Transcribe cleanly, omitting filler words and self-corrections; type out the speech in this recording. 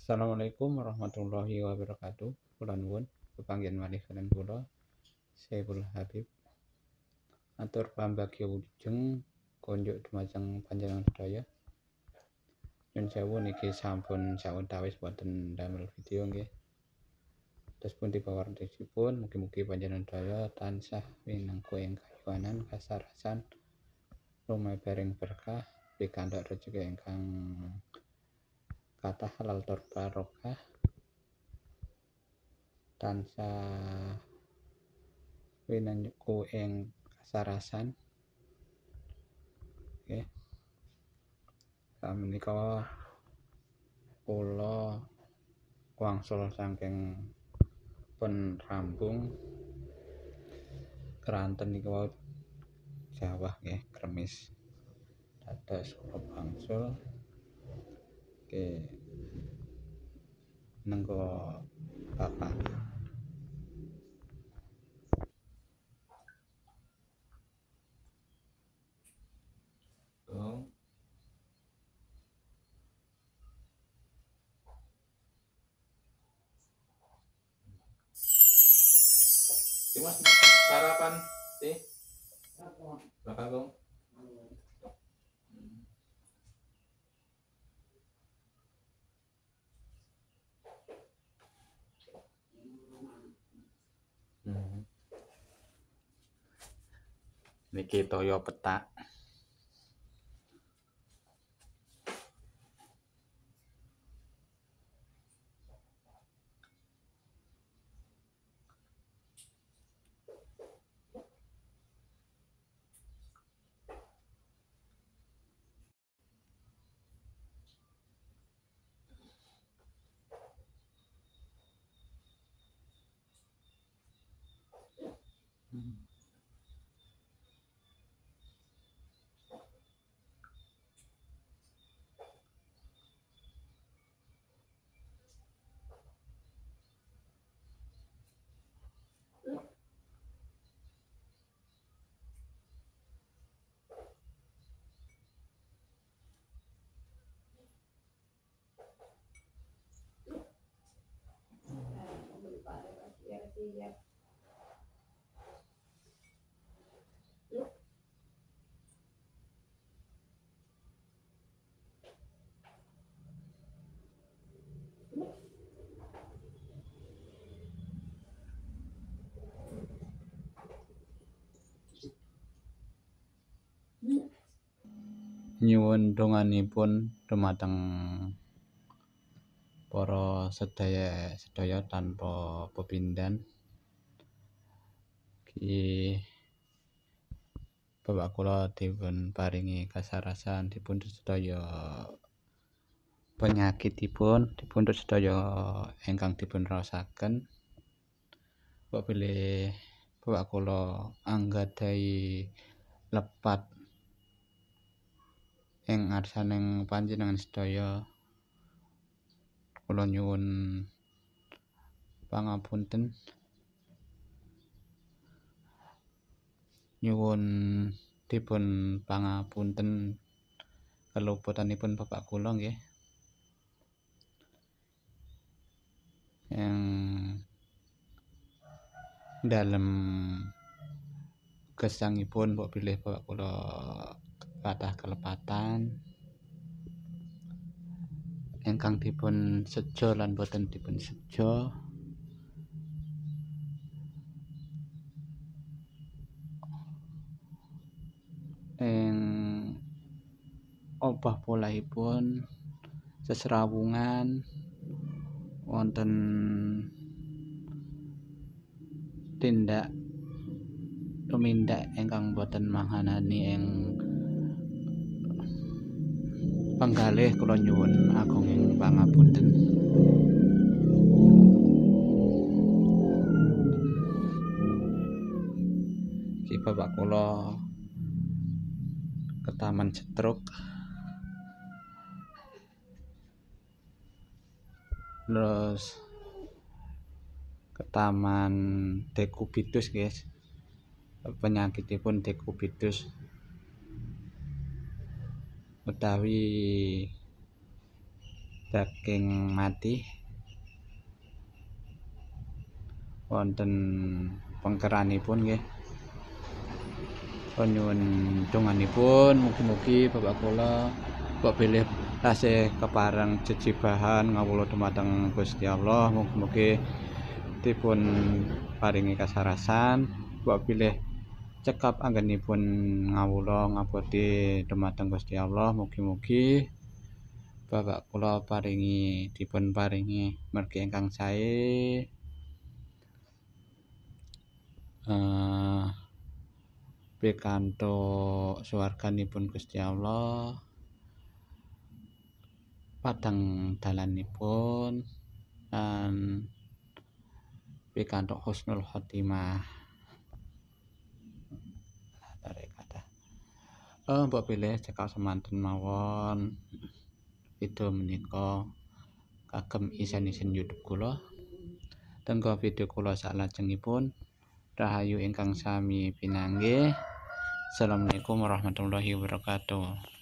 Assalamualaikum warahmatullahi wabarakatuh. Kula nuwun pepanggihan malih kaliyan kula Saiful Habib. Atur pambagya wilujeng konjuk dumajeng panjenengan sedaya. Nyun sewu niki sampun sawetawis boten damel video nggih. Terus pun dipawartosipun mugi-mugi panjenengan sedaya tansah minangka ing kayuwanan kasarasan lumebering berkah pikantuk rejeki ingkang kathah halal tur barokah tansah winengku ing kasarasan nggih. Samenika kula wangsul saking pun Rambung keranten niku wau jawah nggih kremis. Dados kula wangsul nengko Bapak. Mas sarapan sih? Bakal Niki toyo petak. Nyuwun donganipun dumateng para sedaya tanpa pepindhan. Ki bapak kula dipun paringi kasarasan dipundhut sedaya penyakitipun, dipundhut sedaya ingkang dipun raosaken. Kok bilih bapak kula anggadhahi lepat ing ngarsaning panjenengan sedaya, kula nyuwun pangapunten, nyuwun dipun pangapunten keluputanipun bapak kula nggih. Yang dalem gesangipun kok bilih bapak kula kathah kelepatan ingkang dipun sejo lan boten dipun sejo. Ing obah polahipun sesrawungan wonten tindak tumindak ingkang boten manghanani ing penggalih, kula nyuwun agunging pangapunten. Iki bapak kula ketaman stroke, terus ketaman dekubitus guys, penyakitipun dekubitus utawi saking mati wonten pengkeranipun nggih. Nyuwun donganipun mugi-mugi bapak kula kok bilih tasih kepareng jejibahan ngawula dumateng Gusti Allah, mugi-mugi dipun paringi kasarasan, kok bilih cekap anggenipun ngawula ngaboti dumateng Gusti Allah, mugi-mugi bapak kula dipun paringi mergi ingkang sae, pikantuk swarganipun Gusti Allah, padang dalanipun, lan pikantuk husnul khotimah. Mbok bilih cekap semanten mawon video menika kagem isen-isen YouTube kula. Tenggo video kula salajengipun rahayu ingkang sami pinanggih. Assalamualaikum warahmatullahi wabarakatuh.